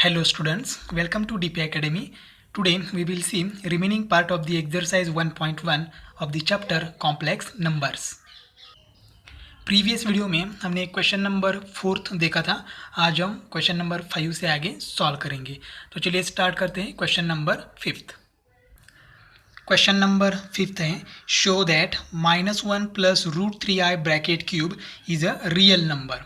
Hello students, welcome to DP Academy. Today we will see remaining part of the exercise 1.1 of the chapter complex numbers. Previous video में हमने question number 4 देखा था. आज हम question number 5 से आगे solve करेंगे. तो चलिए स्टार्ट करते हैं क्वेश्चन नंबर 5. क्वेश्चन नंबर 5 है show that -1 plus √3i bracket cube is a real number.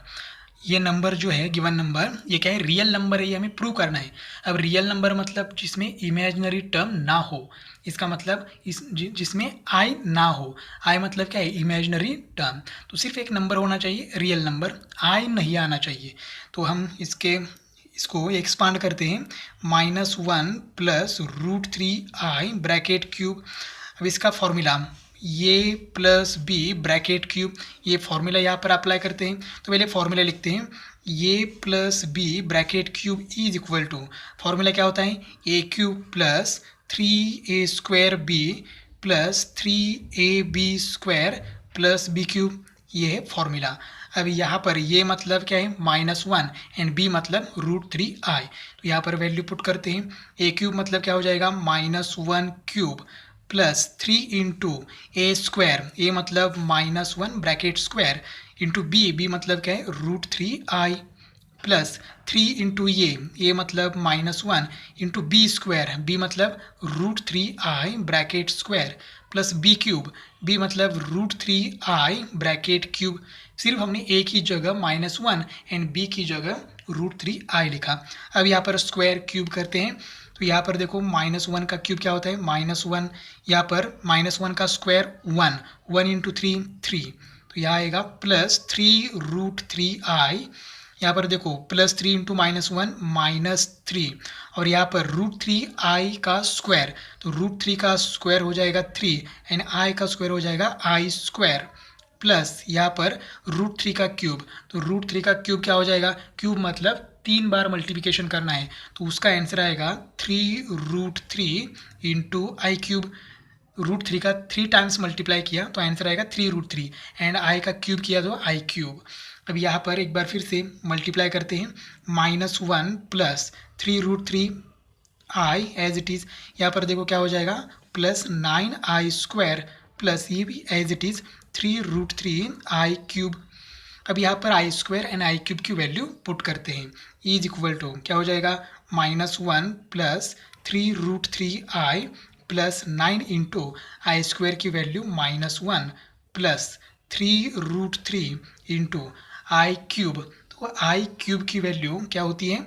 ये नंबर जो है गिवन नंबर ये क्या है, रियल नंबर है, ये हमें प्रूव करना है. अब रियल नंबर मतलब जिसमें इमेजिनरी टर्म ना हो, इसका मतलब जिसमें आई ना हो. आई मतलब क्या है, इमेजिनरी टर्म. तो सिर्फ एक नंबर होना चाहिए रियल नंबर, आई नहीं आना चाहिए. तो हम इसको एक्सपांड करते हैं. -1 प्लस √3i ब्रैकेट क्यूब. अब इसका फॉर्मूला ये प्लस बी ब्रैकेट क्यूब, ये फॉर्मूला यहाँ पर अप्लाई करते हैं. तो पहले फॉर्मूला लिखते हैं. A plus B bracket cube is equal to, formula क्या होता है, A cube plus 3a² B plus 3ab square plus B cube. ये है फॉर्मूला. अब यहाँ पर ये मतलब क्या है, -1 एंड बी मतलब √3i. तो यहाँ पर वैल्यू पुट करते हैं. ए क्यूब मतलब क्या हो जाएगा, -1 क्यूब प्लस 3 इंटू ए स्क्वायर, ए मतलब -1 ब्रैकेट स्क्वायर इंटू बी मतलब क्या है, √3i प्लस 3 इंटू ए मतलब -1 इंटू बी स्क्वायर, बी मतलब √3i bracket square plus B cube, B मतलब √3i ब्रैकेट क्यूब. सिर्फ हमने ए की जगह -1 एंड बी की जगह √3i लिखा. अब यहाँ पर स्क्वायर क्यूब करते हैं. तो यहाँ पर देखो -1 का क्यूब क्या होता है, -1, यहाँ पर -1 का स्क्वायर 1 इंटू 3 तो यहाँ आएगा प्लस 3√3i. यहाँ पर देखो प्लस 3 इंटू -1 -3, और यहाँ पर √3i का स्क्वायर, तो √3 का स्क्वायर हो जाएगा 3 एंड i का स्क्वायर हो जाएगा i स्क्वायर प्लस यहाँ पर √3 का क्यूब. तो √3 का क्यूब क्या हो जाएगा, क्यूब मतलब 3 बार मल्टीप्लिकेशन करना है. तो उसका आंसर आएगा 3√3 इंटू आई क्यूब. √3 का 3 टाइम्स मल्टीप्लाई किया तो आंसर आएगा 3√3 एंड आई का क्यूब किया तो आई क्यूब. अब यहाँ पर एक बार फिर से मल्टीप्लाई करते हैं. -1 plus 3√3i as it is. यहाँ पर देखो क्या हो जाएगा, प्लस 9i स्क्वायर प्लस ये भी as it is 3√3i cube. अब यहाँ पर आई स्क्वायर एंड आई क्यूब की वैल्यू पुट करते हैं. इज इक्वल टू क्या हो जाएगा, -1 plus 3√3i plus 9 into I square की वैल्यू -1 प्लस 3√3 इंटू आई क्यूब. तो आई क्यूब की वैल्यू क्या होती है,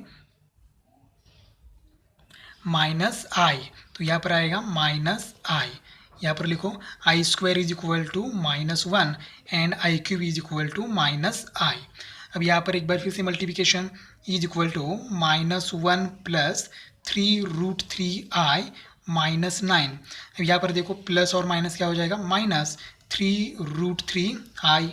-i. तो यहाँ पर आएगा -i. यहाँ पर लिखो I square is equal to -1 and I cube is equal to -i. अब यहाँ पर एक बार फिर से multiplication. Is equal to -1 plus 3√3i -9. अब यहाँ पर देखो प्लस और माइनस क्या हो जाएगा, -3√3i.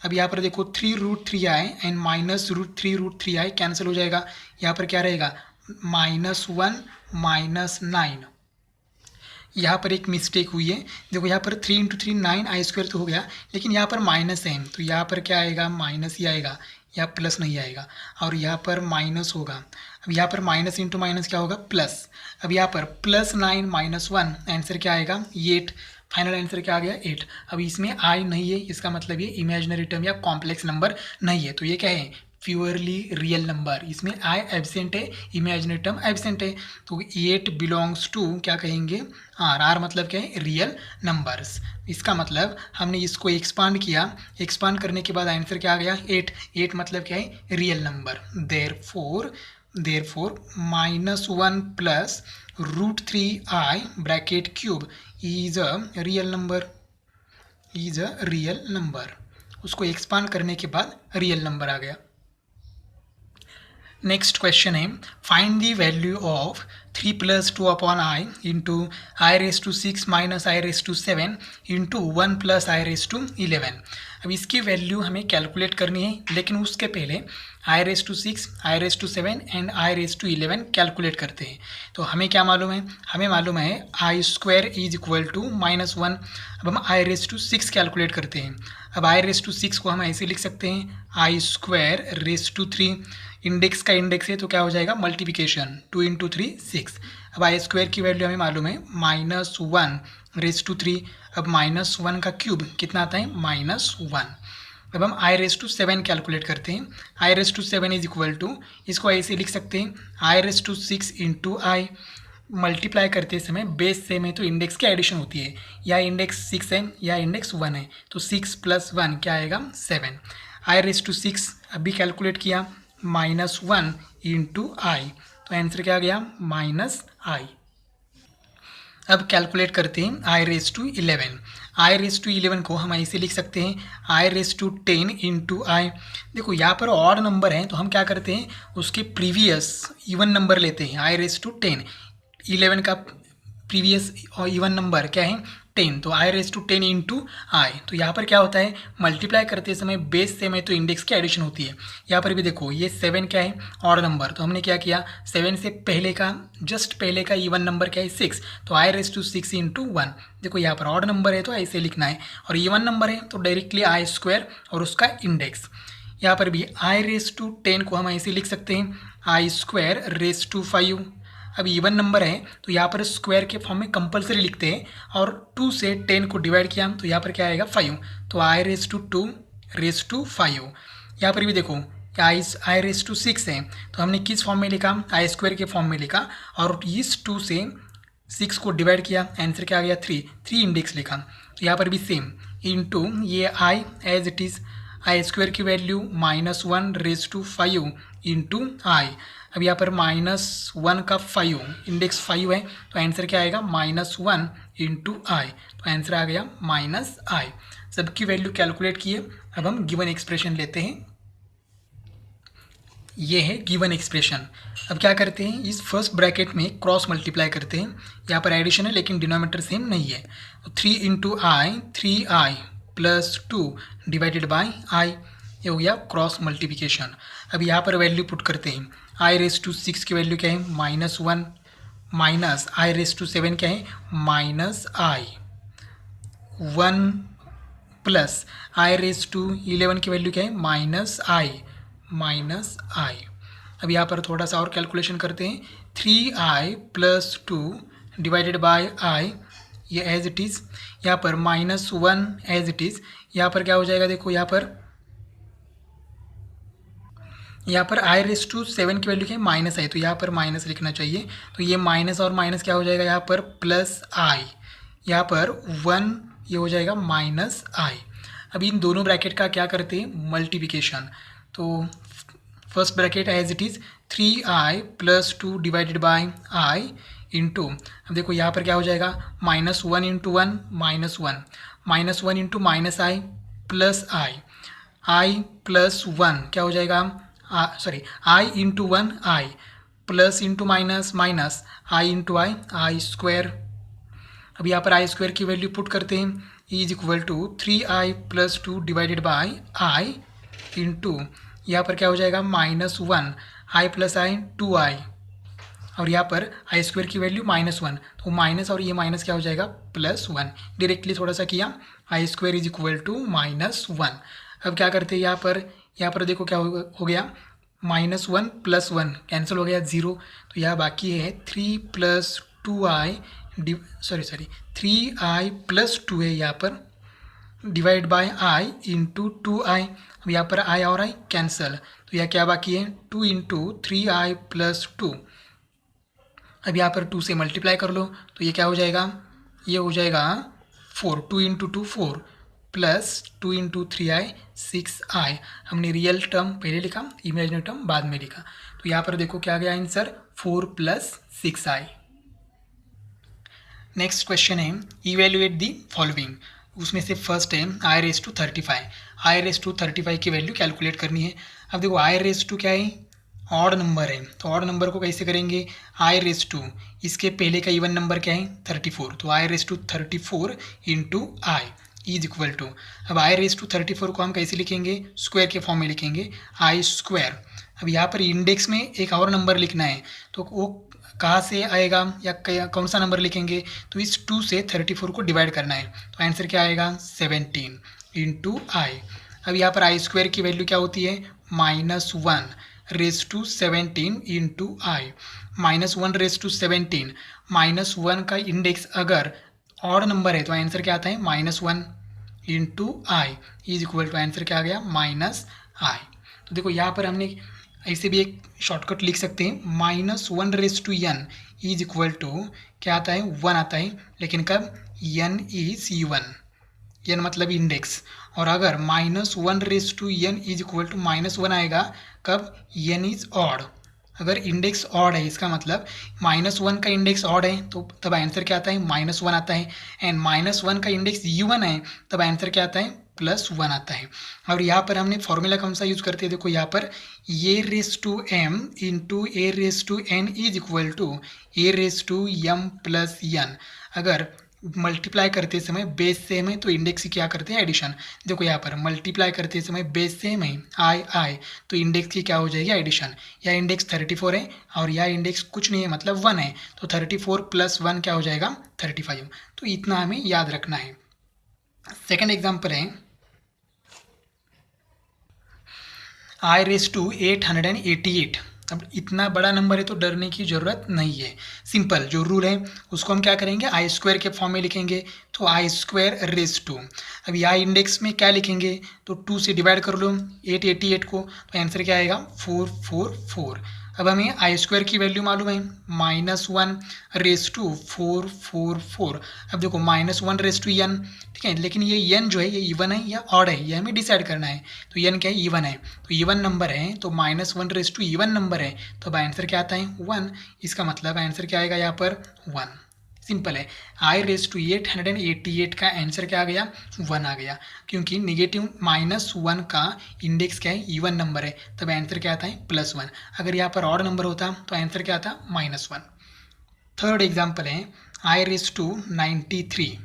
अब यहाँ पर देखो 3√3i एंड -3√3i कैंसिल हो जाएगा. यहाँ पर क्या रहेगा, -1 -9. यहाँ पर एक मिस्टेक हुई है. देखो यहाँ पर 3 इंटू 3 9 आई स्क्वायर तो हो गया, लेकिन यहाँ पर माइनस है तो यहाँ पर क्या आएगा, माइनस ही आएगा, यहाँ प्लस नहीं आएगा. और यहाँ पर माइनस होगा. अब यहाँ पर माइनस इंटू माइनस क्या होगा, प्लस. अब यहाँ पर +9 -1 आंसर क्या आएगा, 8. फाइनल आंसर क्या आ गया, 8. अब इसमें आई नहीं है, इसका मतलब ये इमेजिनरी टर्म या कॉम्प्लेक्स नंबर नहीं है. तो ये क्या है, प्योरली रियल नंबर. इसमें आई एब्सेंट है, इमेजिनरी टर्म एब्सेंट है. तो 8 बिलोंग्स टू क्या कहेंगे, आर मतलब क्या है, रियल नंबर्स. इसका मतलब हमने इसको एक्सपांड किया, एक्सपांड करने के बाद आंसर क्या आ गया, 8 मतलब क्या है, real number. Therefore -1 plus √3i bracket cube is a real number. उसको एक्सपांड करने के बाद रियल नंबर आ गया. नेक्स्ट क्वेश्चन है find the value of 3 plus 2 upon I into I raise to 6 minus I raise to 7 into 1 plus I raise to 11। अब इसकी value हमें कैलकुलेट करनी है, लेकिन उसके पहले I raise to 6, I raise to 7 and I raise to 11 calculate करते हैं। तो हमें क्या मालूम है? हमें मालूम है I square is equal to -1। अब हम आई रेस टू 6 कैलकुलेट करते हैं। अब आई रेस टू 6 को हम ऐसे लिख सकते हैं I square raise to 3, index का इंडेक्स है तो क्या हो जाएगा मल्टीप्लिकेशन, 2 इंटू 3 6। अब आई स्क्वायर की वैल्यू हमें मालूम है -1 रेस टू 3। अब -1 का क्यूब कितना आता है? -1। अब हम आई रेस टू 7 कैलकुलेट करते हैं। I raise to 7 is equal to, इसको ऐसे लिख सकते हैं I raise to 6 into I. Multiply करते समय बेस सेम है तो इंडेक्स की एडिशन होती है, या इंडेक्स 6 है या इंडेक्स 1 है, तो 6 + 1 क्या आएगा? 7। आई रेस टू 6 अभी कैलकुलेट किया -1 इंटू आई, तो आंसर क्या आ गया? -i। अब कैलकुलेट करते हैं I raise to 11। I raise to 11 को हम ऐसे लिख सकते हैं I raise to 10 into I. देखो यहाँ पर ऑड नंबर है तो हम क्या करते हैं उसके प्रीवियस इवन नंबर लेते हैं। आई रेस टू 10, 11 का प्रीवियस और इवन नंबर क्या है? 10, तो आई रेस टू 10 इंटू आई। तो यहाँ पर क्या होता है मल्टीप्लाई करते समय बेस सेम है तो इंडेक्स की एडिशन होती है। यहाँ पर भी देखो ये 7 क्या है? ऑड नंबर, तो हमने क्या किया 7 से पहले का जस्ट पहले का इवन नंबर क्या है? 6, तो आई रेस टू 6 इंटू 1। देखो यहाँ पर ऑड नंबर है तो ऐसे लिखना है, और इवन नंबर है तो डायरेक्टली आई स्क्वायर और उसका इंडेक्स। यहाँ पर भी आई रेस टू 10 को हम ऐसे लिख सकते हैं आई स्क्वायर रेस टू 5। अब इवन नंबर है तो यहाँ पर स्क्वायर के फॉर्म में कंपलसरी लिखते हैं, और 2 से 10 को डिवाइड किया तो यहाँ पर क्या आएगा? 5, तो I raise to 2 raise to 5। यहाँ पर भी देखो आई रेस टू 6 है तो हमने किस फॉर्म में लिखा? आई स्क्वायर के फॉर्म में लिखा, और इस 2 से 6 को डिवाइड किया, आंसर क्या आ गया? 3 इंडेक्स लिखा। तो यहाँ पर भी सेम इंटू ये I as it is I square की value -1 raise to 5 into I. अब यहाँ पर -1 का 5 इंडेक्स 5 है तो आंसर क्या आएगा? -1 इंटू आई, तो आंसर आ गया -i। सबकी वैल्यू कैलकुलेट किए। अब हम गिवन एक्सप्रेशन लेते हैं। ये है गिवन एक्सप्रेशन। अब क्या करते हैं इस फर्स्ट ब्रैकेट में क्रॉस मल्टीप्लाई करते हैं। यहाँ पर एडिशन है लेकिन डिनोमिनेटर सेम नहीं है, तो 3 into I 3i + 2 divided by आई, ये हो गया क्रॉस मल्टीप्लिकेशन। अब यहाँ पर वैल्यू पुट करते हैं। आई रेस टू 6 की वैल्यू क्या है? -1 माइनस आई रेस टू 7 क्या है? -i 1 plus I raise to 11 की वैल्यू क्या है? -i। अब यहाँ पर थोड़ा सा और कैलकुलेशन करते हैं। 3i + 2 डिवाइडेड बाय आई, ये एज इट इज़। यहाँ पर -1 एज इट इज़। यहाँ पर क्या हो जाएगा? देखो यहाँ पर आई रेस टू 7 की वैल्यू क्या है? -i, तो यहाँ पर माइनस लिखना चाहिए। तो ये माइनस और माइनस क्या हो जाएगा? यहाँ पर +i, यहाँ पर 1 ये हो जाएगा -i। अब इन दोनों ब्रैकेट का क्या करते हैं? मल्टीप्लिकेशन। तो first bracket as it is 3i + 2 divided by i into, अब देखो यहाँ पर क्या हो जाएगा? -1 into 1 -1, -1 into -i plus i plus 1 क्या हो जाएगा? i into 1 i plus into minus minus i into I square. अब यहाँ पर आई स्क्वायर की वैल्यू पुट करते हैं is equal to 3i + 2 divided by I into, यहाँ पर क्या हो जाएगा? -1 i + i 2i, और यहाँ पर आई स्क्वायर की वैल्यू -1, तो माइनस और ये माइनस क्या हो जाएगा? +1। डायरेक्टली थोड़ा सा किया, आई स्क्वायर इज इक्वल टू -1। अब क्या करते हैं यहाँ पर देखो क्या हो गया? -1 + 1 कैंसिल हो गया 0, तो यहाँ बाकी है 3 + 2i 3i + 2 है यहाँ पर divide by i into 2i। अब यहाँ पर i और i कैंसल, तो यह क्या बाकी है? 2 इंटू 3i + 2। अब यहाँ पर 2 से मल्टीप्लाई कर लो तो ये क्या हो जाएगा? ये हो जाएगा 4, 2 into 2 4 plus 2 into 3i 6i। हमने रियल टर्म पहले लिखा, इमेजिनरी टर्म बाद में लिखा, तो यहाँ पर देखो क्या गया आंसर? 4 + 6i। नेक्स्ट क्वेश्चन है इवेल्युएट दी फॉलोइंग। उसमें से फर्स्ट है I raise to 35। I raise to 35 की वैल्यू कैलकुलेट करनी है। अब देखो आई रेस टू क्या है? ऑड नंबर है, तो ऑड नंबर को कैसे करेंगे, आई रेस टू, इसके पहले का इवन नंबर क्या है 34, तो I raise to 34 into I is equal to, अब आई रेस टू 34 को हम कैसे लिखेंगे, स्क्वायर के फॉर्म में लिखेंगे, आई स्क्वायर। अब यहाँ पर इंडेक्स में एक और नंबर लिखना है, तो वो कहाँ से आएगा या कौन सा नंबर लिखेंगे, तो इस 2 से 34 को डिवाइड करना है, तो आंसर क्या आएगा 17 इंटू आई। अब यहाँ पर आई स्क्वायर की वैल्यू क्या होती है -1 raise to 17 into I, -1 raise to 17, -1 का इंडेक्स अगर ऑड नंबर है तो आंसर क्या आता है -1 into I is equal to, answer क्या आ गया -i। तो देखो यहाँ पर हमने ऐसे भी एक शॉर्टकट लिख सकते हैं, -1 raise to n is equal to क्या आता है 1 आता है, लेकिन कब n इज इवन, n मतलब इंडेक्स, और अगर -1 raise to n is equal to -1 आएगा कब, n इज ऑड, अगर इंडेक्स ऑड है इसका मतलब -1 का इंडेक्स ऑड है तो तब आंसर क्या आता है -1 आता है, एंड -1 का इंडेक्स इवन है तब आंसर क्या आता है +1 आता है। और यहाँ पर हमने फॉर्मूला कौन सा यूज़ करते हैं, देखो यहाँ पर A raise to m into A raise to n is equal to A raise to m plus n, अगर मल्टीप्लाई करते समय बेस सेम है तो इंडेक्स की क्या करते हैं एडिशन, देखो यहाँ पर मल्टीप्लाई करते समय बेस सेम है आई तो इंडेक्स की क्या हो जाएगी एडिशन, यह इंडेक्स 34 है और यह इंडेक्स कुछ नहीं है मतलब 1 है, तो 34 + 1 क्या हो जाएगा 35, तो इतना हमें याद रखना है। सेकेंड एग्जाम्पल है आई रेस टू 888, अब इतना बड़ा नंबर है तो डरने की ज़रूरत नहीं है, सिंपल जो रूल है उसको हम क्या करेंगे आई स्क्वायर के फॉर्म में लिखेंगे, तो आई स्क्वायर रेस टू, अब यहाँ इंडेक्स में क्या लिखेंगे तो 2 से डिवाइड कर लो 888 को, तो आंसर क्या आएगा 444। अब हमें आई स्क्वायर की वैल्यू मालूम है -1 रेस टू 444, अब देखो -1 रेस टू n, ठीक है, लेकिन ये n जो है ये इवन है या ऑड है ये हमें डिसाइड करना है, तो n क्या है इवन है, तो इवन नंबर है तो -1 रेस टू इवन नंबर है तो अब आंसर क्या आता है 1, इसका मतलब आंसर क्या आएगा यहाँ पर 1, सिंपल है, आई रेस टू 888 का आंसर क्या आ गया 1 आ गया, क्योंकि नेगेटिव -1 का इंडेक्स क्या है इवन नंबर है तब आंसर क्या आता है +1, अगर यहाँ पर ऑड नंबर होता तो आंसर क्या आता -1। थर्ड एग्जाम्पल है I raise to 93,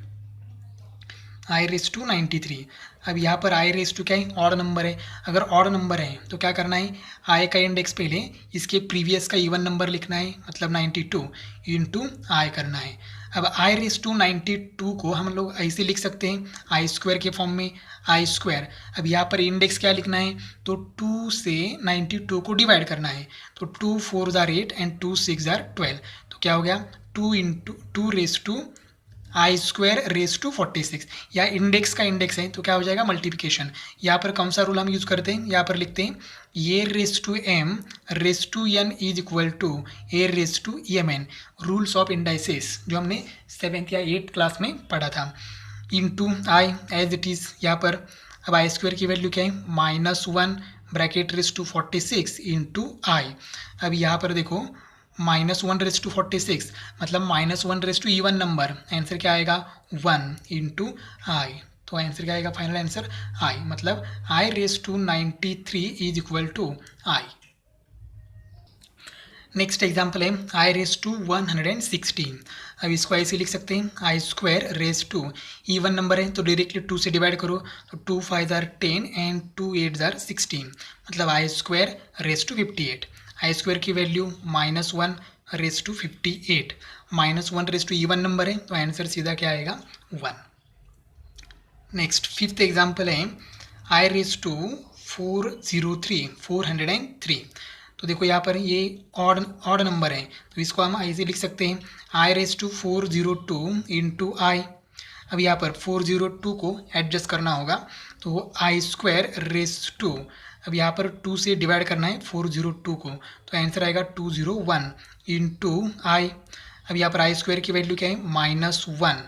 I raise to 93, अब यहाँ पर आई रेस टू क्या है ऑड नंबर है, अगर ऑड नंबर है तो क्या करना है आई का इंडेक्स पहले इसके प्रीवियस का इवन नंबर लिखना है मतलब 92 इंटू आई करना है। अब आई रेस टू 92 को हम लोग ऐसे लिख सकते हैं आई स्क्वायर के फॉर्म में, आई स्क्वायर, अब यहाँ पर इंडेक्स क्या लिखना है तो 2 से 92 को डिवाइड करना है, तो 2 4 जार 8 एंड 2 6 जार 12, तो क्या हो गया 2 into 2 raise to I square raise to 46, या इंडेक्स का इंडेक्स है तो क्या हो जाएगा मल्टीप्लिकेशन, यहाँ पर कौन सा रूल हम यूज़ करते हैं, यहाँ पर लिखते हैं A raise to m raise to n is equal to A raise to mn, rules of indices जो हमने 7th या 8th क्लास में पढ़ा था, into I as it is यहाँ पर। अब आई स्क्वायर की वैल्यू क्या है -1 bracket race to 46 into I, अब यहाँ पर देखो -1 रेस टू 46 मतलब -1 raise to even number, answer क्या आएगा 1 इंटू आई, तो आंसर क्या आएगा फाइनल आंसर आई, मतलब I raise to 93 is equal to I. Next example है आई रेस टू 116, अब इसको ऐसे लिख सकते हैं I square raise to, even number है तो डायरेक्टली 2 से डिवाइड करो, तो 2 5 जार 10 एंड 2 8 जार 16, मतलब I square raise to 58, I square की value -1 raise to 58, -1 raise to even number है तो आंसर सीधा क्या आएगा 1। नेक्स्ट फिफ्थ एग्जाम्पल है आई रेस टू 403, तो देखो यहाँ पर ये ऑड नंबर है तो इसको हम ऐसे लिख सकते हैं I raise to 402 into I, अब यहाँ पर 402 को एडजस्ट करना होगा तो आई स्क्वायर रेस टू, अब यहाँ पर 2 से डिवाइड करना है 402 को, तो आंसर आएगा 201 इंटू आई, अब यहाँ पर आई स्क्वायर की वैल्यू क्या है -1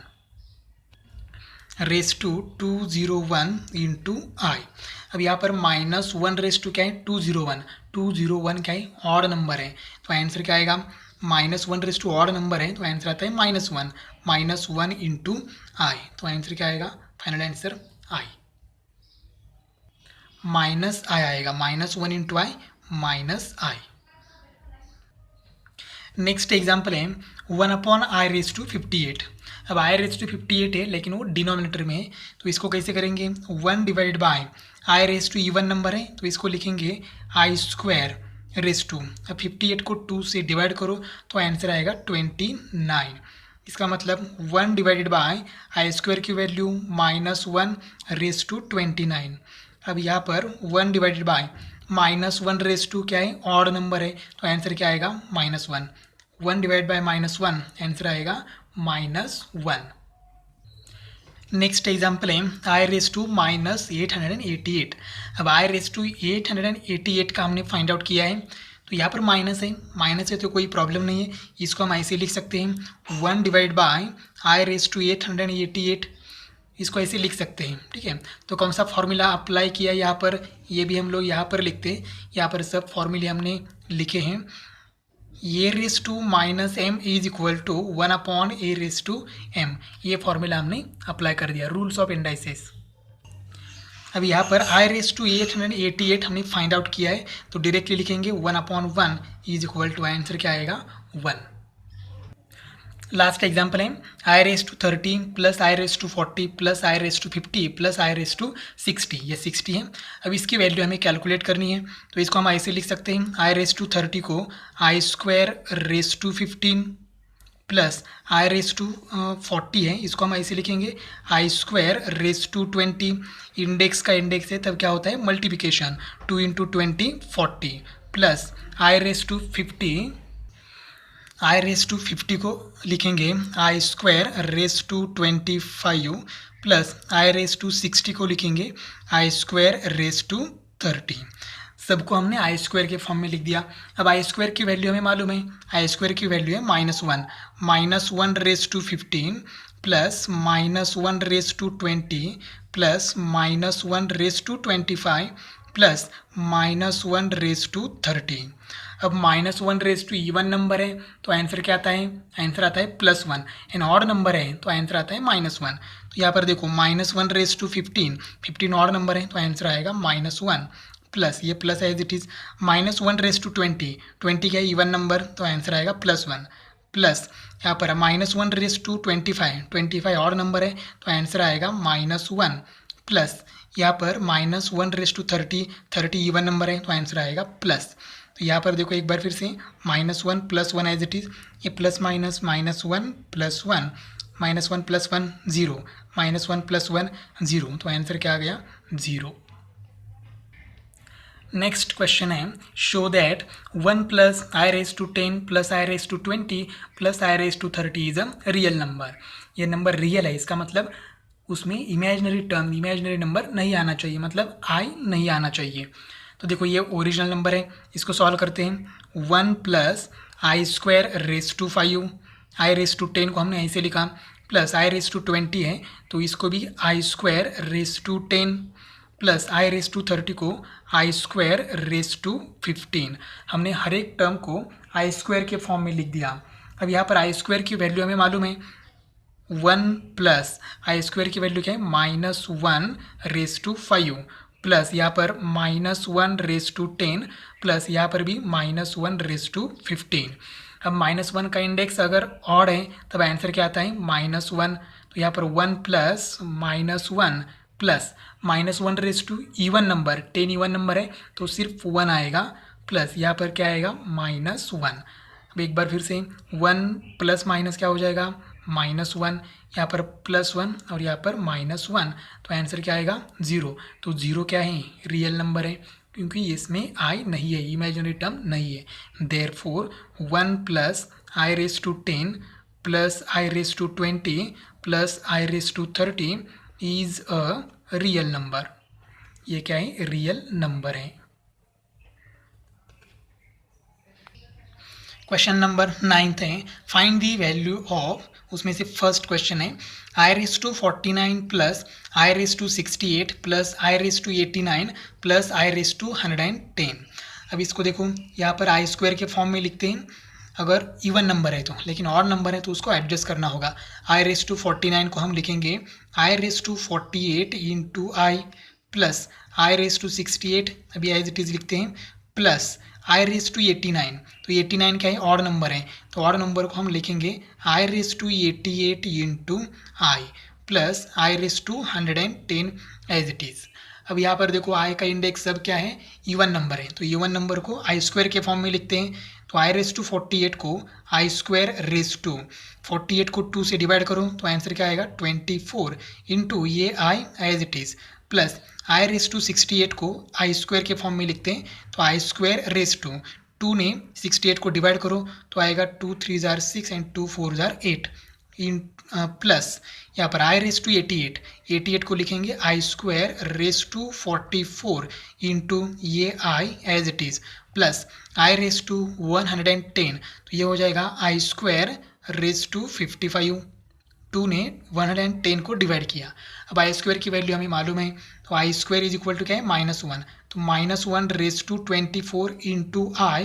रेस टू 201 इंटू आई, अब यहाँ पर -1 रेस टू क्या है 201 क्या है ऑड नंबर है तो आंसर क्या आएगा -1 रेस टू ऑड नंबर है तो आंसर आता है -1 इंटू आई, तो आंसर क्या आएगा फाइनल आंसर आई, -i आएगा, -1 into I -i। Next example है 1/i⁵. अब i⁵ है लेकिन वो डिनोमिनेटर में है, तो इसको कैसे करेंगे, 1 divide by i⁵ even number है तो इसको लिखेंगे i². अब 58 को 2 से डिवाइड करो तो आंसर आएगा 29. इसका मतलब 1 डिवाइडेड बाय i² की वैल्यू -1/29. अब यहाँ पर 1 डिवाइडेड बाय -1/2 क्या है, ऑड नंबर है तो आंसर क्या आएगा, -1. 1 डिवाइड बाय -1 आंसर आएगा -1. नेक्स्ट एग्जाम्पल है i⁻⁻888. अब i⁻888 का हमने फाइंड आउट किया है, तो यहाँ पर माइनस है तो कोई प्रॉब्लम नहीं है, इसको हम ऐसे लिख सकते हैं 1 डिवाइड बाय i⁻888, इसको ऐसे लिख सकते हैं. ठीक है, तो कौन सा फॉर्मूला अप्लाई किया यहाँ पर, ये भी हम लोग यहाँ पर लिखते हैं. यहाँ पर सब फॉर्मूले हमने लिखे हैं. a⁻m is equal to 1/a⁻m, ये फॉर्मूला हमने अप्लाई कर दिया, रूल्स ऑफ इंडाइसेस. अब यहाँ पर i⁻888 हमने फाइंड आउट किया है, तो डायरेक्टली लिखेंगे 1/1 इज इक्वल टू, आंसर क्या आएगा 1. लास्ट एग्जाम्पल है i⁻30 plus i⁻40 plus i⁻50 plus i⁻60, ये 60 है. अब इसकी वैल्यू हमें कैलकुलेट करनी है, तो इसको हम ऐसे लिख सकते हैं i⁻30 को i² प्लस i⁻40 है, इसको हम ऐसे लिखेंगे i², इंडेक्स का इंडेक्स है तब क्या होता है मल्टीप्लिकेशन, 2 × 20 40 प्लस i⁻50 को लिखेंगे i²25 प्लस i⁻60 को लिखेंगे i²30. सबको हमने i² के फॉर्म में लिख दिया. अब i² की वैल्यू हमें मालूम है, i² की वैल्यू है -1, -1/15 प्लस -1/20 प्लस -1/25 प्लस -1/30. अब -1 इवन नंबर है तो आंसर क्या आता है, आंसर आता है +1. एंड ऑड नंबर है तो आंसर आता है -1. तो यहाँ पर देखो -1/15 ऑड नंबर है तो आंसर आएगा -1 प्लस ये प्लस एज इट इज़ -1/20 क्या है इवन नंबर तो आंसर आएगा +1 प्लस यहाँ पर -1/25 ऑड नंबर है तो आंसर आएगा -1 प्लस यहाँ पर -1/30 इवन नंबर है तो आंसर आएगा प्लस. तो यहाँ पर देखो एक बार फिर से -1 + 1 एज इट इज़, ये प्लस माइनस -1 + 1 -1 + 1 0 -1 + 1 0, तो आंसर क्या आ गया 0. नेक्स्ट क्वेश्चन है show that 1 + i⁻10 + i⁻20 + i⁻30 is a real number. ये नंबर रियल है, इसका मतलब उसमें इमेजिनरी नंबर नहीं आना चाहिए, मतलब i नहीं आना चाहिए. तो देखो ये ओरिजिनल नंबर है, इसको सॉल्व करते हैं. 1 + i² i⁻10 को हमने ऐसे लिखा प्लस i⁻20 है तो इसको भी i² प्लस i⁻30 को i² हमने हर एक टर्म को i² के फॉर्म में लिख दिया. अब यहाँ पर i² की वैल्यू हमें मालूम है 1 प्लस i² की वैल्यू क्या है -1/5 प्लस यहाँ पर -1/10 प्लस यहाँ पर भी -1/15. अब -1 का इंडेक्स अगर ऑड है तब आंसर क्या आता है -1. तो यहाँ पर 1 plus -1 plus -1 even number 10 even number है तो सिर्फ 1 आएगा प्लस यहाँ पर क्या आएगा -1. अब एक बार फिर से 1 प्लस माइनस क्या हो जाएगा -1, यहाँ पर +1 और यहाँ पर -1, तो आंसर क्या आएगा 0. तो 0 क्या है रियल नंबर है क्योंकि इसमें i नहीं है, इमेजिनरी टर्म नहीं है. Therefore 1 + i⁻10 + i⁻20 + i⁻30 is a real number. ये क्या है रियल नंबर है. क्वेश्चन नंबर 9 है फाइंड द वैल्यू ऑफ, उसमें से फर्स्ट क्वेश्चन है i⁻49 + i⁻68 + i⁻89 + i⁻110. अब इसको देखो यहाँ पर i² के फॉर्म में लिखते हैं अगर इवन नंबर है तो, लेकिन ऑड नंबर है तो उसको एडजस्ट करना होगा. i⁻49 को हम लिखेंगे i⁻48 × i प्लस i⁻68, अभी एज इट इज़ लिखते हैं प्लस आई रेस टू 89, तो 89 क्या है, ऑड नंबर है, तो ऑड नंबर को हम लिखेंगे I raise to 88 into I plus I raise to 110 as it is. अब यहाँ पर देखो आई का इंडेक्स सब क्या है, इवन नंबर है, तो इवन नंबर को आई स्क्वायर के फॉर्म में लिखते हैं, तो आई रेस टू 48 को आई स्क्वायर रेस टू 48 को 2 से डिवाइड करो तो आंसर क्या आएगा 24 इंटू ये I as it is plus I raise to 68 को आई स्क्वायर के फॉर्म में लिखते हैं, तो आई स्क्वायर रेस टू 2 ने 68 को डिवाइड करो तो आएगा 2 3 जार 6 एंड 2 4 जार 8 इन प्लस यहाँ पर आई रेस टू 88 को लिखेंगे I square raise to 44 into ये I as it is plus I raise to 110, तो ये हो जाएगा आई स्क्वायर रेस टू 55, 2 ने 110 को डिवाइड किया। अब आई स्क्वायर की वैल्यू हमें मालूम है, तो I square is equal to क्या है -1, तो -1 raise to 24 into I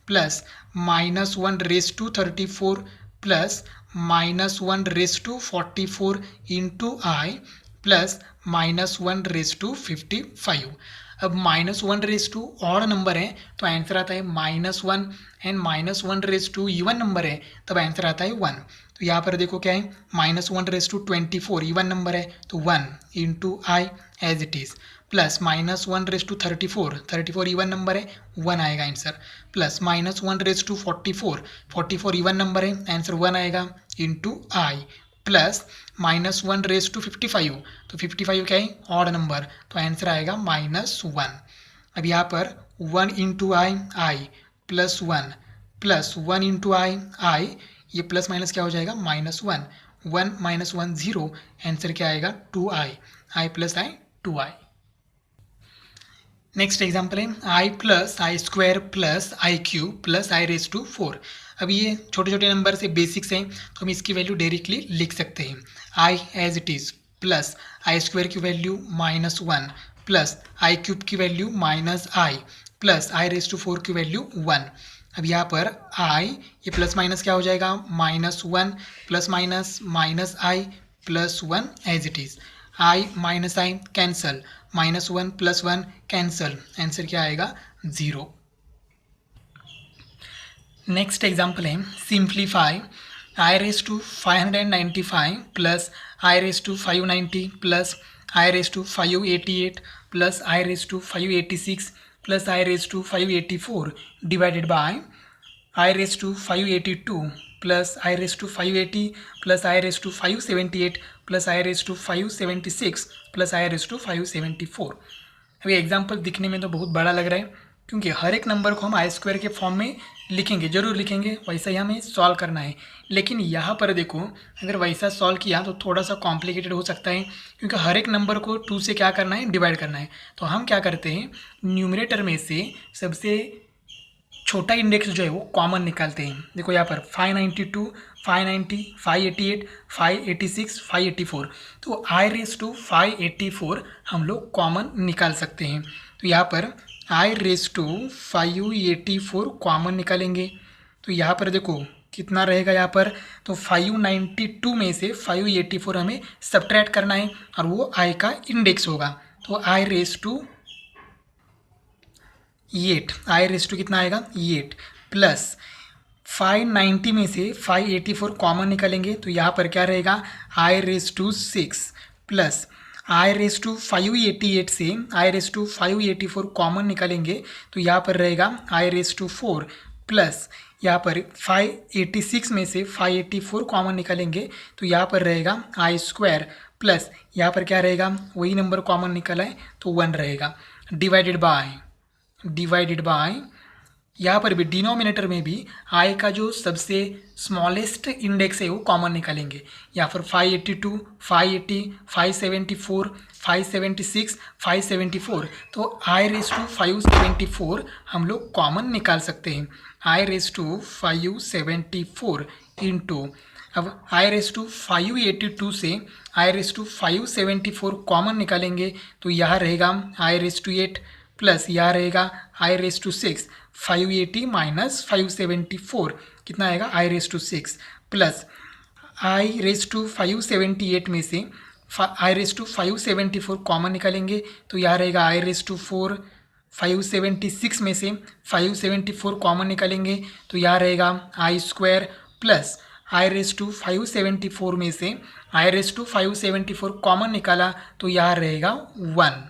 plus -1 raise to 34 plus -1 raise to 44 into I plus -1 raise to 55। अब -1 रेस टू ऑड नंबर है तो आंसर आता है -1 and -1 raise to even number है तब आंसर आता है 1। तो यहाँ पर देखो क्या है, -1 रेस टू 24 इवन नंबर है तो 1 into I as it is plus -1 raise to 34 even number है 1 आएगा answer plus -1 raise to 44 even number है आंसर 1 आएगा into I plus -1 raise to 55, तो 55 क्या है ऑड नंबर तो आंसर आएगा -1। अब यहाँ पर 1 into I plus 1 plus 1 into आई ये प्लस माइनस क्या हो जाएगा -1, 1 -1 0, आंसर क्या आएगा 2i, I plus I 2i। Next example है I plus I square plus I cube plus I raise to 4। अब ये छोटे छोटे नंबर से बेसिक्स हैं तो हम इसकी वैल्यू डायरेक्टली लिख सकते हैं, I as it is plus I square की वैल्यू -1 प्लस आई क्यूब की value -i plus I raise to 4 की वैल्यू 1। अब यहाँ पर आई ये प्लस माइनस क्या हो जाएगा -1 plus minus I plus 1 as it is, I minus I cancel, -1 plus 1 cancel, answer क्या आएगा 0। नेक्स्ट एग्जाम्पल है simplify I raise to 595 plus I raise to 590 plus I raise to 588 plus I raise to 586 plus I raise to 584 divided by I raise to 582 plus I raise to 580 plus I raise to 578 plus I raise to 576 plus I raise to 574। अभी example दिखने में तो बहुत बड़ा लग रहा है क्योंकि हर एक नंबर को हम आई स्क्वायर के फॉर्म में लिखेंगे, जरूर लिखेंगे, वैसा ही हमें सॉल्व करना है। लेकिन यहाँ पर देखो अगर वैसा सॉल्व किया तो थोड़ा सा कॉम्प्लिकेटेड हो सकता है क्योंकि हर एक नंबर को 2 से क्या करना है डिवाइड करना है। तो हम क्या करते हैं न्यूमरेटर में से सबसे छोटा इंडेक्स जो है वो कॉमन निकालते हैं। देखो यहाँ पर 592, 590, 588, 586, 584, तो आई रेस टू 584 हम लोग कॉमन निकाल सकते हैं। तो यहाँ पर आई रेस टू 584 कॉमन निकालेंगे तो यहाँ पर देखो कितना रहेगा यहाँ पर, तो 592 में से 584 हमें सब्ट्रैक्ट करना है और वो आई का इंडेक्स होगा। तो I raise to 8, I raise to कितना आएगा 8 प्लस 590 में से 584 कॉमन निकालेंगे तो यहाँ पर क्या रहेगा I raise to 6 plus I raise to 588 से आई रेस टू 584 कॉमन निकालेंगे तो यहाँ पर रहेगा आई रेस टू 4 प्लस यहाँ पर 586 में से 584 कॉमन निकालेंगे तो यहाँ पर रहेगा आई स्क्वायर प्लस यहाँ पर क्या रहेगा वही नंबर कॉमन निकला है तो 1 रहेगा डिवाइडेड बाय यहाँ पर भी डिनोमिनेटर में भी आई का जो सबसे स्मॉलेस्ट इंडेक्स है वो कॉमन निकालेंगे। यहाँ पर 582, 580, 574, 576, 574, तो आई रेस टू 574 हम लोग कॉमन निकाल सकते हैं। आई रेस टू 574 इंटू अब आई रेस टू 582 से आई रेस टू 574 कॉमन निकालेंगे तो यहाँ रहेगा आई रेस टू 8 प्लस यहाँ रहेगा आई रेस टू 6, 580 माइनस 574 कितना आएगा I raise to 6 plus I raise to 578 में से आई रेस टू 574 कॉमन निकालेंगे तो यहाँ रहेगा आई रेस टू 4 576 में से 574 कॉमन निकालेंगे तो यहाँ रहेगा I square plus I raise to 574 में से आई रेस टू 574 कॉमन निकाला तो यहाँ रहेगा 1।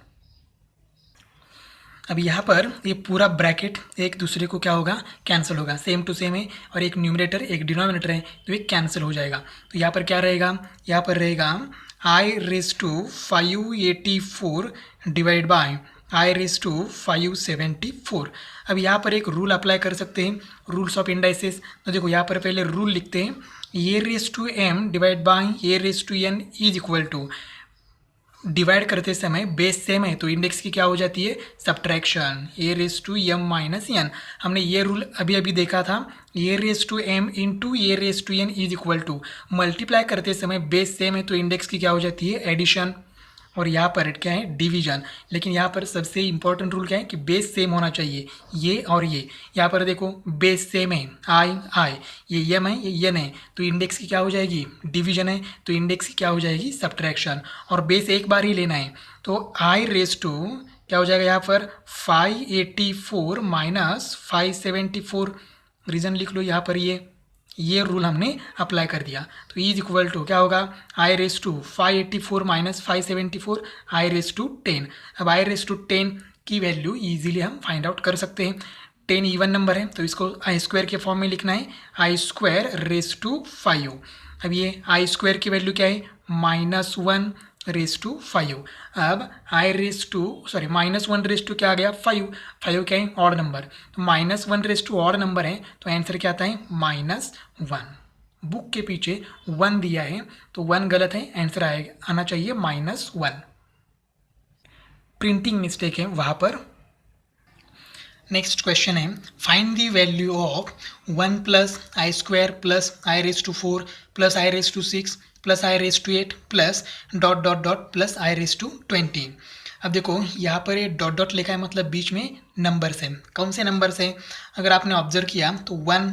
अब यहाँ पर ये पूरा ब्रैकेट एक दूसरे को क्या होगा, कैंसिल होगा, सेम टू सेम है और एक न्यूमरेटर एक डिनोमिनेटर है तो ये कैंसिल हो जाएगा। तो यहाँ पर क्या रहेगा, यहाँ पर रहेगा I raise to 584 divide by I raise to 574। अब यहाँ पर एक रूल अप्लाई कर सकते हैं, रूल्स ऑफ इंडाइसेस। तो देखो यहाँ पर पहले रूल लिखते हैं, A raise to M divide by A raise to N is equal to, divide करते समय बेस सेम है तो इंडेक्स की क्या हो जाती है, subtraction, A raise to M minus N. हमने ये रूल अभी अभी देखा था, A raise to M into A raise to N is equal to, multiply करते समय बेस सेम है तो इंडेक्स की क्या हो जाती है, एडिशन, और यहाँ पर क्या है, डिवीजन। लेकिन यहाँ पर सबसे इंपॉर्टेंट रूल क्या है कि बेस सेम होना चाहिए, ये और ये। यहाँ पर देखो बेस सेम है, आई आई, ये एम है ये एन है तो इंडेक्स की क्या हो जाएगी, डिवीजन है तो इंडेक्स की क्या हो जाएगी, सब्ट्रैक्शन, और बेस एक बार ही लेना है तो आई रेस टू क्या हो जाएगा यहाँ पर 584 माइनस 574, रीजन लिख लो यहाँ पर, ये रूल हमने अप्लाई कर दिया तो इज इक्वल टू क्या होगा, I raise to 584 minus 574 I raise to 10। अब आई रेस टू 10 की वैल्यू इजीली हम फाइंड आउट कर सकते हैं। 10 इवन नंबर है तो इसको आई स्क्वायर के फॉर्म में लिखना है, आई स्क्वायर रेस टू 5। अब ये आई स्क्वायर की वैल्यू क्या है, -1 रेस टू 5। अब I raise to -1 raise to क्या आ गया, 5 क्या है, ऑड नंबर, तो -1 रेस टू ऑड नंबर है तो आंसर क्या आता है, -1। बुक के पीछे 1 दिया है तो 1 गलत है, आंसर आना चाहिए -1, प्रिंटिंग मिस्टेक है वहाँ पर। नेक्स्ट क्वेश्चन है, find the value of 1 plus I square plus I raise to 4 plus I raise to 6 plus I raise to 8 plus dot dot dot plus I raise to 20। अब देखो यहाँ पर ये dot dot लिखा है मतलब बीच में नंबर्स हैं, कौन से नंबर्स हैं, अगर आपने ऑब्जर्व किया तो 1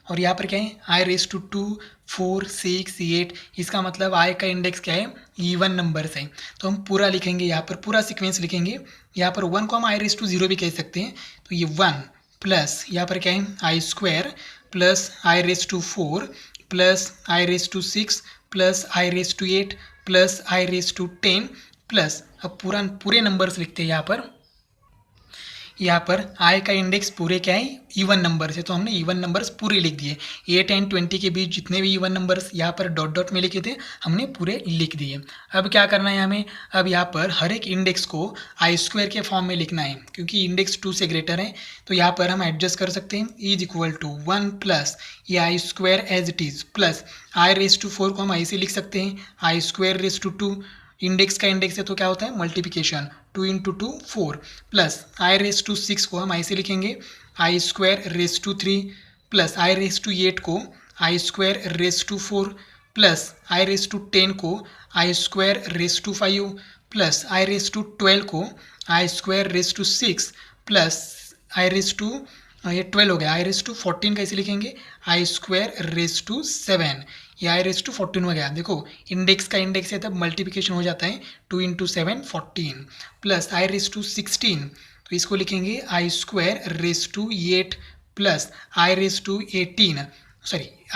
और यहाँ पर क्या है, आई रेस टू 2 4 6 8, इसका मतलब आई का इंडेक्स क्या है, इवन नंबर्स हैं तो हम पूरा लिखेंगे, यहाँ पर पूरा सीक्वेंस लिखेंगे। यहाँ पर 1 को हम आई रेस टू 0 भी कह सकते हैं तो ये 1 प्लस यहाँ पर क्या है, I square plus I raise to 4 plus I raise to 6 plus I raise to 8 plus I raise to 10 plus, अब पूरे नंबर्स लिखते हैं। यहाँ पर आई का इंडेक्स पूरे क्या है, इवन नंबर्स है तो हमने इवन नंबर्स पूरे लिख दिए। 8 एंड 20 के बीच जितने भी इवन नंबर्स यहाँ पर डॉट डॉट में लिखे थे हमने पूरे लिख दिए। अब क्या करना है हमें, अब यहाँ पर हर एक इंडेक्स को आई स्क्वायर के फॉर्म में लिखना है क्योंकि इंडेक्स 2 से ग्रेटर है तो यहाँ पर हम एडजस्ट कर सकते हैं, इज इक्वल टू 1 प्लस ये I square as it is plus I raise to 4 को हम ऐसे लिख सकते हैं, I square raise to 2, index का इंडेक्स है तो क्या होता है, multiplication, 2 × 2 4 plus I raise to 6 को हम ऐसे लिखेंगे, I square raise to 3 plus I raise to 8 को I square raise to 4 plus I raise to 10 को I square raise to 5 plus I raise to 12 को I square raise to 6 plus I raise to, ये 12 हो गया, आई raise to 14 कैसे लिखेंगे, I square raise to 7, ये आई raise to 14 हो गया। देखो इंडेक्स का इंडेक्स है तब मल्टीप्लिकेशन हो जाता है, 2 × 7 14 प्लस आई रेस टू 16 तो इसको लिखेंगे I square raise to 8 plus I raise to 18,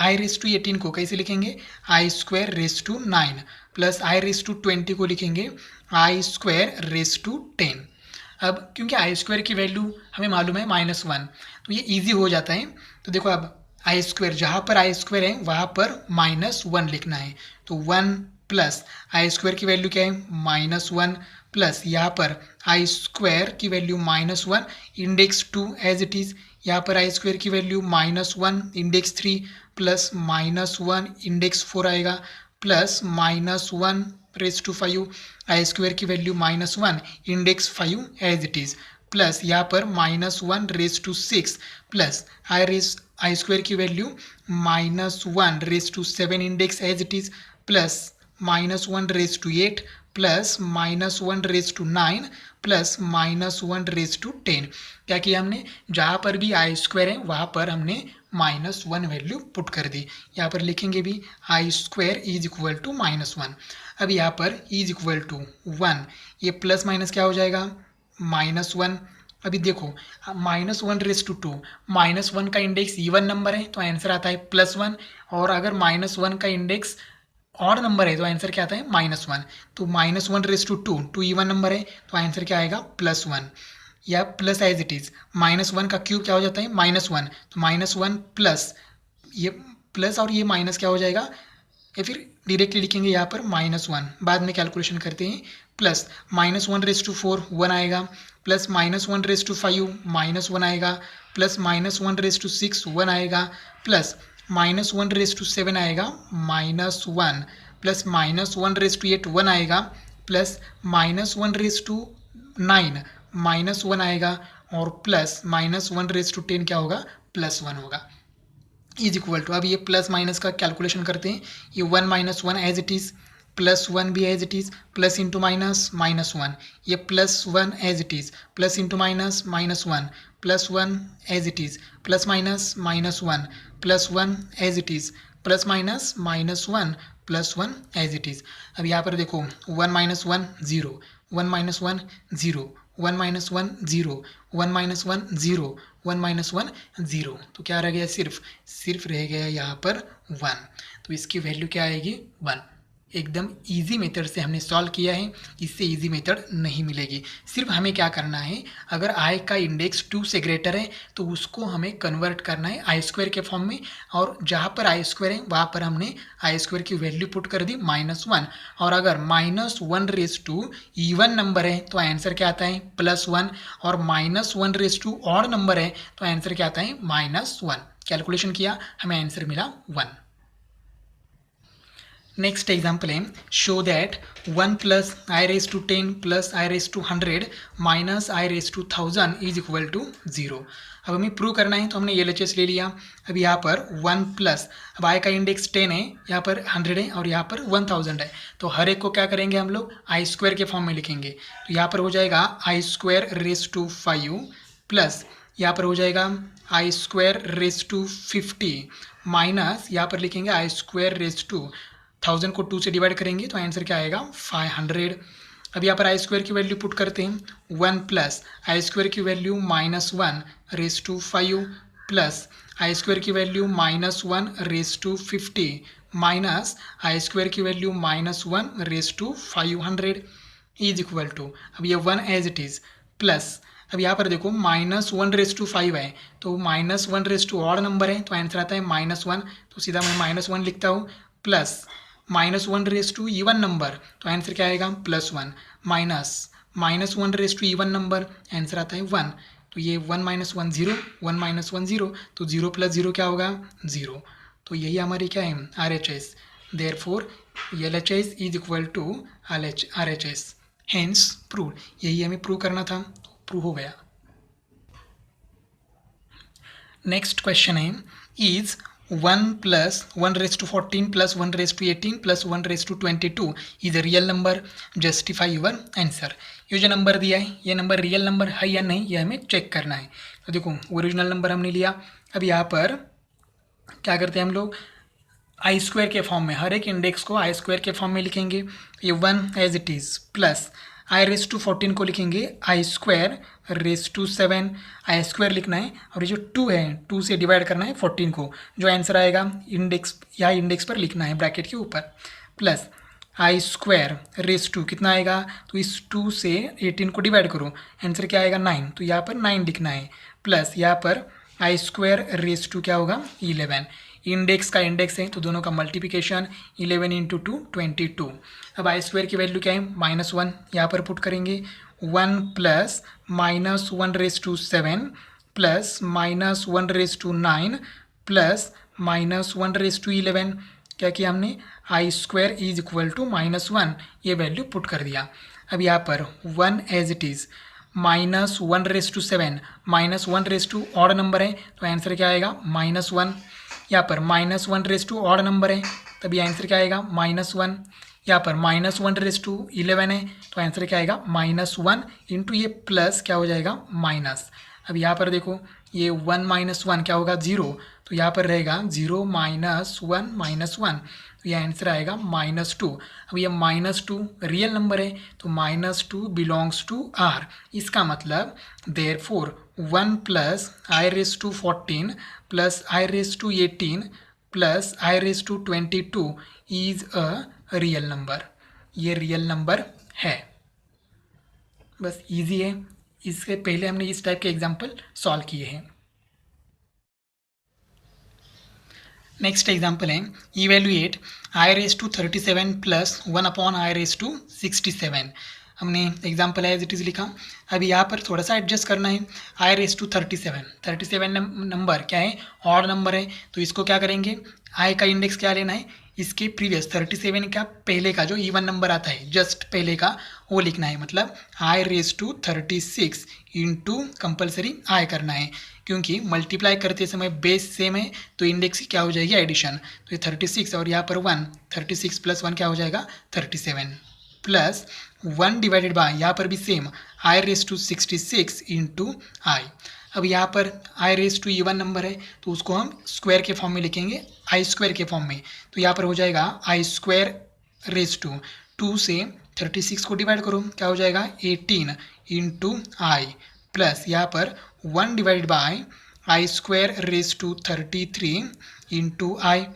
I raise to 18 को कैसे लिखेंगे, I square raise to 9 plus I raise to 20 को लिखेंगे आई स्क्वायर रेस टू 10। अब क्योंकि आई स्क्वायर की वैल्यू हमें मालूम है -1 तो ये इजी हो जाता है। तो देखो अब आई स्क्वायर, जहाँ पर आई स्क्वायर है वहाँ पर -1 लिखना है तो 1 प्लस आई स्क्वायर की वैल्यू क्या है, -1 प्लस यहाँ पर आई स्क्वायर की value -1 index 2 as it is, यहाँ पर आई स्क्वायर की वैल्यू -1 इंडेक्स 3 प्लस -1 इंडेक्स 4 आएगा plus -1 raise to 5 I square की value -1 index 5 as it is plus यहाँ पर -1 raise to 6 plus I square की value -1 raise to 7 index as it is plus -1 raise to 8 plus -1 raise to 9 plus -1 raise to 10। क्या किया हमने, जहाँ पर भी आई स्क्वायर है वहाँ पर हमने -1 वैल्यू पुट कर दी। यहाँ पर लिखेंगे भी आई स्क्वायर इज इक्वल टू -1। अब यहाँ पर इज इक्वल टू 1, ये प्लस माइनस क्या हो जाएगा, -1 अभी देखो -1/2, -1 का इंडेक्स इवन नंबर है तो आंसर आता है +1, और अगर -1 का इंडेक्स ऑड नंबर है तो आंसर क्या आता है -1। तो -1/2 टू इवन नंबर है तो आंसर क्या आएगा +1, या प्लस एज इट इज़। -1 का क्यूब क्या हो जाता है -1, तो -1 प्लस ये प्लस और ये माइनस क्या हो जाएगा, या फिर डायरेक्टली लिखेंगे यहाँ पर -1, बाद में कैलकुलेशन करते हैं। प्लस -1/4 1 आएगा, प्लस -1/5 -1 आएगा, प्लस -1/6 1 आएगा, प्लस -1/7 आएगा -1, प्लस -1/8 1 आएगा, प्लस -1/9 -1 आएगा, और प्लस -1/10 क्या होगा +1 होगा, इज इक्वल टू। अब ये प्लस माइनस का कैलकुलेशन करते हैं। ये 1 - 1 एज इट इज़, +1 भी as it is, plus into minus -1, ये +1 as it is, plus into minus -1, +1 as it is, plus minus -1, +1 as it is, plus minus -1, +1 as it is. अब यहाँ पर देखो 1 - 1 0, 1 - 1 0, 1 - 1 0, 1 - 1 0, 1 - 1 0, तो क्या रह गया, सिर्फ रह गया यहाँ पर 1, तो इसकी वैल्यू क्या आएगी 1। एकदम इजी मेथड से हमने सॉल्व किया है, इससे इजी मेथड नहीं मिलेगी। सिर्फ हमें क्या करना है, अगर i का इंडेक्स 2 से ग्रेटर है तो उसको हमें कन्वर्ट करना है i² के फॉर्म में, और जहाँ पर i² है वहाँ पर हमने i² की वैल्यू पुट कर दी -1, और अगर -1/2 इवन नंबर है तो आंसर क्या आता है +1, और -1/2 ऑड नंबर है तो आंसर क्या आता है -1। कैलकुलेशन किया, हमें आंसर मिला 1। नेक्स्ट एग्जाम्पल है, show that 1 + i⁻10 + i⁻100 - i⁻1000 is equal to 0। अब हमें प्रूव करना है तो हमने LHS ले लिया। अब यहाँ पर 1 प्लस, अब i का इंडेक्स 10 है, यहाँ पर 100 है, और यहाँ पर 1000 है, तो हर एक को क्या करेंगे हम लोग i² के फॉर्म में लिखेंगे। तो यहाँ पर हो जाएगा i² प्लस यहाँ पर हो जाएगा i² माइनस यहाँ पर लिखेंगे i² 1000 को 2 से डिवाइड करेंगे तो आंसर क्या आएगा 500। अब यहाँ पर i² की वैल्यू पुट करते हैं, 1 प्लस i² की वैल्यू -1/5 प्लस i² की वैल्यू -1/50 माइनस i² की वैल्यू -1/500 इज इक्वल टू, अब ये 1 एज इट इज़, प्लस अब यहाँ पर देखो -1/5 है, तो -1/2 ऑड नंबर है तो आंसर आता है -1, तो सीधा मैं -1 लिखता हूँ, प्लस -1/2 इवन नंबर तो आंसर क्या आएगा +1, माइनस -1/2 इवन नंबर आंसर आता है 1, तो ये 1 - 1 0, 1 - 1 0, तो 0 + 0 क्या होगा 0, तो यही हमारी क्या है RHS। Therefore LHS is equal to RHS, hence prove. यही हमें प्रूव करना था, प्रूव हो गया। नेक्स्ट क्वेश्चन है, is 1 + 1/14 + 1/18 + 1/22 is a real number, justify your answer. ये जो नंबर दिया है ये नंबर रियल नंबर है या नहीं, ये हमें चेक करना है। तो देखो ओरिजिनल नंबर हमने लिया। अब यहाँ पर क्या करते हैं हम लोग, i² के फॉर्म में, हर एक इंडेक्स को i² के फॉर्म में लिखेंगे। ये 1 as it is, plus i⁻14 को लिखेंगे i² 7, i² लिखना है, और ये जो 2 है 2 से डिवाइड करना है 14 को, जो आंसर आएगा इंडेक्स, यहाँ इंडेक्स पर लिखना है ब्रैकेट के ऊपर, प्लस i² कितना आएगा, तो इस 2 से 18 को डिवाइड करो, आंसर क्या आएगा 9, तो यहाँ पर 9 लिखना है, प्लस यहाँ पर i² क्या होगा 11, इंडेक्स का इंडेक्स है तो दोनों का मल्टीप्लिकेशन 11 × 2 22। अब i² की वैल्यू क्या है -1, यहाँ पर पुट करेंगे, 1 प्लस -1/7 प्लस -1/9 प्लस -1/11, क्या किया हमने i² इज इक्वल टू -1, ये वैल्यू पुट कर दिया। अब यहाँ पर 1 as it is, -1/7, -1/2 odd number है तो आंसर क्या आएगा -1, यहाँ पर -1/2 ऑड नंबर है तभी आंसर क्या आएगा -1, यहाँ पर -1/11 है तो आंसर क्या आएगा -1 इंटू ये प्लस क्या हो जाएगा माइनस। अब यहाँ पर देखो ये 1 माइनस 1 क्या होगा 0, तो यहाँ पर रहेगा 0 माइनस 1, तो यह आंसर आएगा -2। अब ये -2 रियल नंबर है, तो -2 बिलोंग्स टू आर। इसका मतलब therefore 1 plus i⁴ plus i⁻18 plus i⁻22 is a real number. ये रियल नंबर है। बस इजी है। इससे पहले हमने इस टाइप के एग्जाम्पल सॉल्व किए हैं। नेक्स्ट एग्जाम्पल है इवेल्युएट i⁻37 प्लस 1/i⁻67। हमने एग्जाम्पल एज इट इज़ लिखा। अभी यहाँ पर थोड़ा सा एडजस्ट करना है। i⁻37 नंबर क्या है, ऑड नंबर है, तो इसको क्या करेंगे, i का इंडेक्स क्या लेना है, इसके प्रीवियस 37 का पहले का जो इवन नंबर आता है जस्ट पहले का वो लिखना है। मतलब i⁻36 इंटू कंपल्सरी i करना है, क्योंकि मल्टीप्लाई करते समय बेस सेम है तो इंडेक्स की क्या हो जाएगी एडिशन। तो ये 36 और यहाँ पर 1, 36 प्लस 1 क्या हो जाएगा 37 प्लस 1 डिवाइडेड बाय यहाँ पर भी सेम i⁻66 इंटू i। अब यहाँ पर i⁻2 इवन नंबर है तो उसको हम स्क्वायर के फॉर्म में लिखेंगे, i² के फॉर्म में। तो यहाँ पर हो जाएगा i²⁻2, 2 से 36 को डिवाइड करो क्या हो जाएगा 18 इंटू i प्लस यहाँ पर 1 divided bye i²⁻33 into i।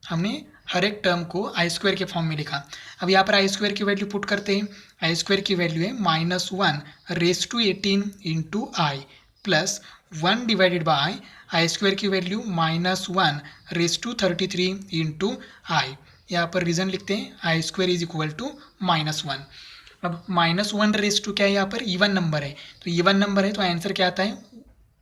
हमने हर एक टर्म को i² के फॉर्म में लिखा। अब यहाँ पर i² की वैल्यू पुट करते हैं। i² की वैल्यू है -1⁻18 into i plus 1 divided bye i² की वैल्यू -1⁻33 इंटू i। यहाँ पर रीज़न लिखते हैं i² इज इक्वल टू -1। अब -1⁻² क्या है, यहाँ पर इवन नंबर है, तो इवन नंबर है तो आंसर क्या आता है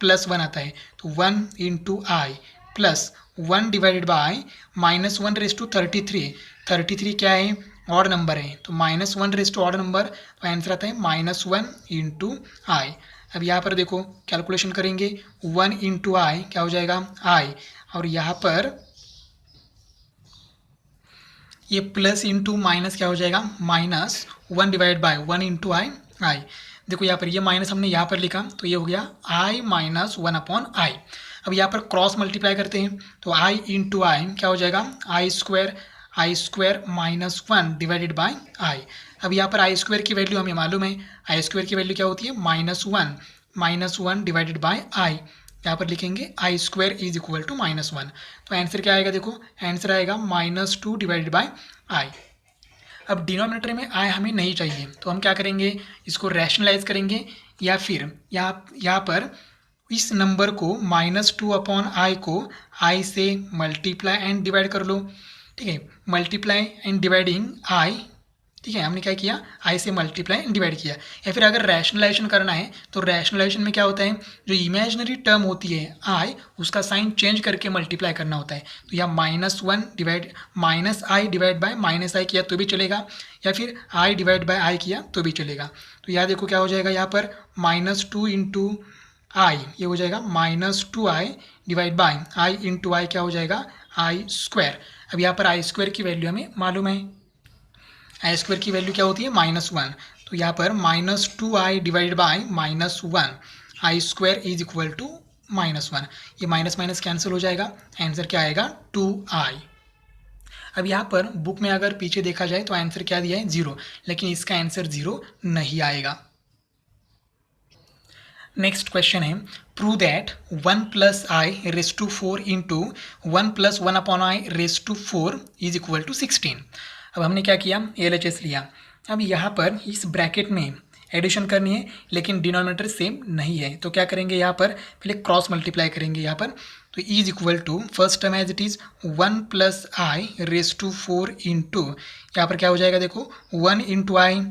+1 आता है। तो 1 into i plus 1 divided bye -1⁻33, 33 क्या है ऑड नंबर है, तो -1 ऑड नंबर, तो आंसर आता है -1 इंटू i। अब यहाँ पर देखो कैलकुलेशन करेंगे 1 इंटू i क्या हो जाएगा i, और यहाँ पर ये प्लस इंटू माइनस क्या हो जाएगा -1 डिवाइड बाय 1 इंटू i। देखो यहाँ पर ये माइनस हमने यहाँ पर लिखा तो ये हो गया i -1/i। अब यहाँ पर क्रॉस मल्टीप्लाई करते हैं तो i इंटू i क्या हो जाएगा i² -1 डिवाइडेड बाय i। अब यहाँ पर i² की वैल्यू हमें मालूम है, i² की वैल्यू क्या होती है -1 डिवाइडेड बाय i। यहाँ पर लिखेंगे i² इज इक्वल टू -1। तो आंसर क्या आएगा, देखो आंसर आएगा -2 डिवाइडेड बाय i। अब डिनोमिनेटर में i हमें नहीं चाहिए तो हम क्या करेंगे, इसको रैशनलाइज करेंगे, या फिर यहाँ पर इस नंबर को -2/i को i से मल्टीप्लाई एंड डिवाइड कर लो। ठीक है, मल्टीप्लाई एंड डिवाइडिंग i, ठीक है, हमने क्या किया i से मल्टीप्लाई एंड डिवाइड किया। या फिर अगर रैशनलाइजेशन करना है तो रैशनलाइजेशन में क्या होता है, जो इमेजिनरी टर्म होती है i उसका साइन चेंज करके मल्टीप्लाई करना होता है। तो यहाँ -i डिवाइड बाय -i किया तो भी चलेगा, या फिर i डिवाइड बाय i किया तो भी चलेगा। तो यहाँ देखो क्या हो जाएगा, यहाँ पर -2 इंटू i ये हो जाएगा -2i divide by i into i क्या हो जाएगा i²। अब यहाँ पर i² की वैल्यू हमें मालूम है, i² की वैल्यू क्या होती है -1। तो यहाँ पर -2i divided by -1 i² is equal to -1। ये माइनस माइनस कैंसिल हो जाएगा, आंसर क्या आएगा 2i। अब यहाँ पर बुक में अगर पीछे देखा जाए तो आंसर क्या दिया है 0, लेकिन इसका आंसर 0 नहीं आएगा। नेक्स्ट क्वेश्चन है prove that 1 + i⁻4 into 1 + 1/i⁻4 is equal to 16। अब हमने क्या किया, LHS लिया। अब यहाँ पर इस ब्रैकेट में एडिशन करनी है लेकिन डिनोमिनेटर सेम नहीं है, तो क्या करेंगे, यहाँ पर पहले क्रॉस मल्टीप्लाई करेंगे। यहाँ पर तो is equal to first term as it is 1 + i⁻4 into यहाँ पर क्या हो जाएगा, देखो 1 into i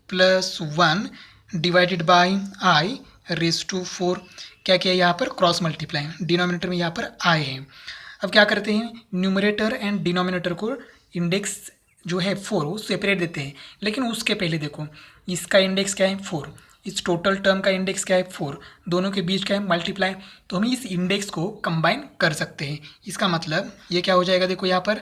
plus 1 divided by i⁻4। क्या किया यहाँ पर क्रॉस मल्टीप्लाई, डिनोमिनेटर में यहाँ पर i है। अब क्या करते हैं, न्यूमरेटर एंड डिनोमिनेटर को इंडेक्स जो है 4 वो सेपरेट देते हैं, लेकिन उसके पहले देखो इसका इंडेक्स क्या है 4, इस टोटल टर्म का इंडेक्स क्या है 4, दोनों के बीच क्या है मल्टीप्लाई, तो हम इस इंडेक्स को कंबाइन कर सकते हैं। इसका मतलब ये क्या हो जाएगा, देखो यहाँ पर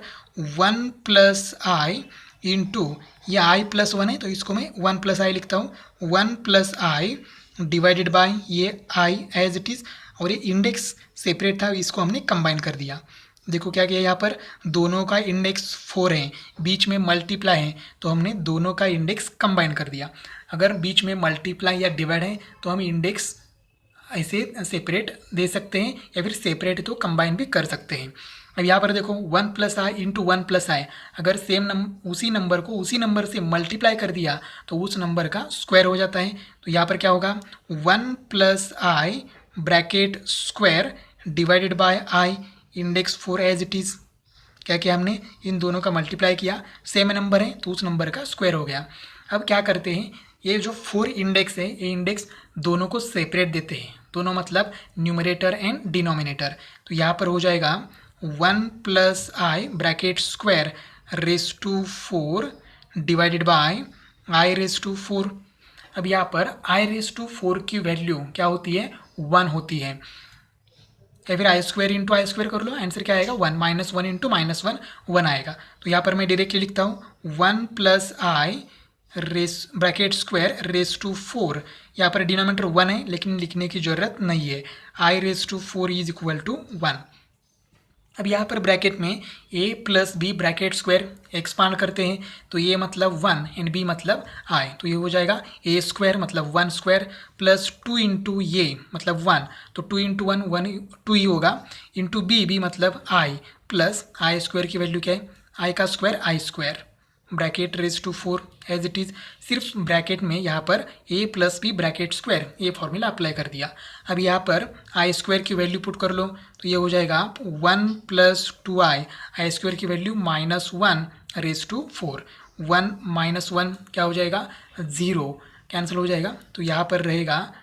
1 + i इंटू ये i + 1 है तो इसको मैं 1 + i लिखता हूँ, 1 + i डिवाइडेड बाय ये आई एज इट इज़, और ये इंडेक्स सेपरेट था, इसको हमने कंबाइन कर दिया। देखो क्या किया, यहाँ पर दोनों का इंडेक्स 4 है, बीच में मल्टीप्लाई है, तो हमने दोनों का इंडेक्स कंबाइन कर दिया। अगर बीच में मल्टीप्लाई या डिवाइड है तो हम इंडेक्स ऐसे सेपरेट दे सकते हैं, या फिर सेपरेट तो कंबाइन भी कर सकते हैं। अब यहाँ पर देखो 1 प्लस आई इंटू 1 प्लस आई, अगर उसी नंबर को उसी नंबर से मल्टीप्लाई कर दिया तो उस नंबर का स्क्वायर हो जाता है। तो यहाँ पर क्या होगा, 1 plus i bracket square divided by i index 4 as it is. क्या किया हमने, इन दोनों का मल्टीप्लाई किया, सेम नंबर है तो उस नंबर का स्क्वायर हो गया। अब क्या करते हैं, ये जो 4 इंडेक्स है, ये इंडेक्स दोनों को सेपरेट देते हैं, दोनों मतलब न्यूमरेटर एंड डिनोमिनेटर। तो यहाँ पर हो जाएगा 1 plus i bracket square raise to 4 divided by I raise to 4। अब यहाँ पर आई रेस टू 4 की वैल्यू क्या होती है, 1 होती है, या फिर आई स्क्वायर इंटू आई स्क्वायर कर लो, आंसर क्या आएगा 1, -1 इंटू -1 1 आएगा। तो यहाँ पर मैं डायरेक्टली लिखता हूँ 1 plus I raise bracket square raise to 4, यहाँ पर डिनोमिनेटर 1 है लेकिन लिखने की ज़रूरत नहीं है, I raise to 4 is equal to 1। अब यहाँ पर ब्रैकेट में a plus B bracket square expand करते हैं, तो a मतलब 1 एंड b मतलब i, तो ये हो जाएगा a स्क्वायर मतलब 1 स्क्वायर प्लस 2 इंटू ये मतलब 1, तो 2 इंटू 1 1 2 ही होगा, इंटू b मतलब i प्लस i स्क्वायर की वैल्यू क्या है, i का square i square bracket raise to 4 as it is. सिर्फ ब्रैकेट में यहाँ पर a plus B bracket square ये फॉर्मूला अप्लाई कर दिया। अब यहाँ पर आई स्क्वायर की वैल्यू पुट कर लो, तो ये हो जाएगा 1 प्लस 2i, आई स्क्वायर की वैल्यू -1 रेज टू 4, 1 -1 क्या हो जाएगा 0, कैंसिल हो जाएगा, तो यहाँ पर रहेगा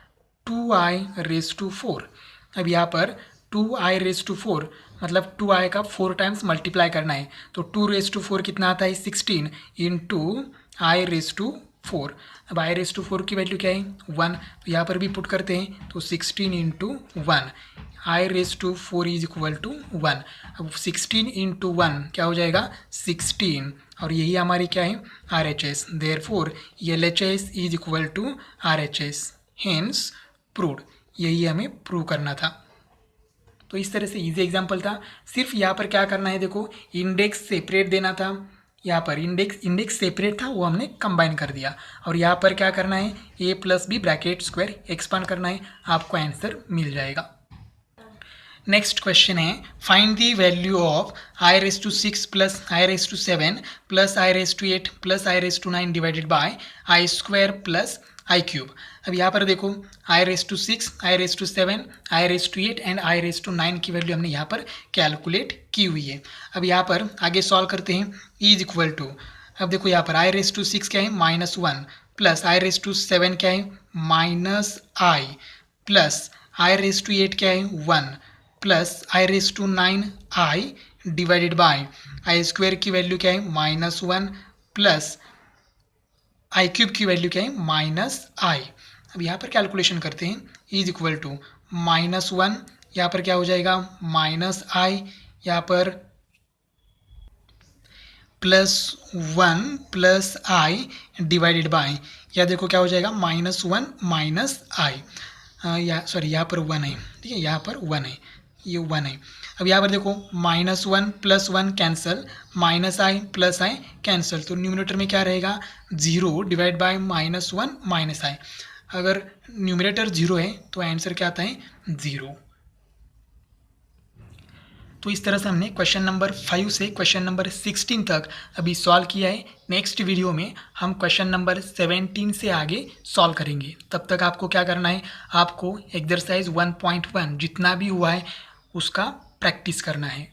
2i रेज टू 4। अब यहाँ पर 2i रेज टू 4 मतलब 2i का 4 टाइम्स मल्टीप्लाई करना है, तो 2 रेज टू 4 कितना आता है 16 इंटू आई रेज टू 4। अब आई रेज टू 4 की वैल्यू क्या है 1, तो यहाँ पर भी पुट करते हैं, तो 16 into 1 i raise to 4 is equal to 1। अब 16 इंटू 1 क्या हो जाएगा 16, और यही हमारी क्या है RHS, therefore LHS is equal to RHS, hence proved. यही हमें प्रूव करना था। तो इस तरह से इजी एग्जांपल था। सिर्फ यहाँ पर क्या करना है, देखो इंडेक्स सेपरेट देना था, यहाँ पर इंडेक्स सेपरेट था वो हमने कंबाइन कर दिया, और यहाँ पर क्या करना है a plus B bracket square expand करना है, आपको आंसर मिल जाएगा। नेक्स्ट क्वेश्चन है, find the value of I raise to 6 plus I raise to 7 plus I raise to 8 plus I raise to 9 divided by I square plus I cube. अब यहाँ पर देखो I raise to 6, I raise to 7, I raise to 8 and I raise to 9 की value हमने यहाँ पर calculate की हुई है। अब यहाँ पर आगे सॉल्व करते हैं, इज इक्वल टू, अब देखो यहाँ पर आई रेज टू 6 क्या है -1 प्लस आई रेज टू 7 क्या है -i plus I raise to 8 क्या है 1 plus I raise to 9i divided by I square की वैल्यू क्या है -1 प्लस आई क्यूब की वैल्यू क्या है -i। अब यहाँ पर कैलकुलेशन करते हैं, इज इक्वल टू -1, यहाँ पर क्या हो जाएगा -i, यहाँ पर +1 प्लस i डिवाइडेड बाय, या देखो क्या हो जाएगा -1 -i, या सॉरी यहाँ पर 1 है, ठीक है, यहाँ पर 1 है, ये 1 है। अब यहाँ पर देखो -1 plus 1 cancel, -i plus i cancel, तो न्यूमरेटर में क्या रहेगा 0 डिवाइड बाय -1 -i। अगर न्यूमरेटर 0 है तो आंसर क्या आता है 0। तो इस तरह से हमने क्वेश्चन नंबर 5 से क्वेश्चन नंबर 16 तक अभी सॉल्व किया है। नेक्स्ट वीडियो में हम क्वेश्चन नंबर 17 से आगे सॉल्व करेंगे। तब तक आपको क्या करना है, आपको एक्सरसाइज 1.1 जितना भी हुआ है उसका प्रैक्टिस करना है।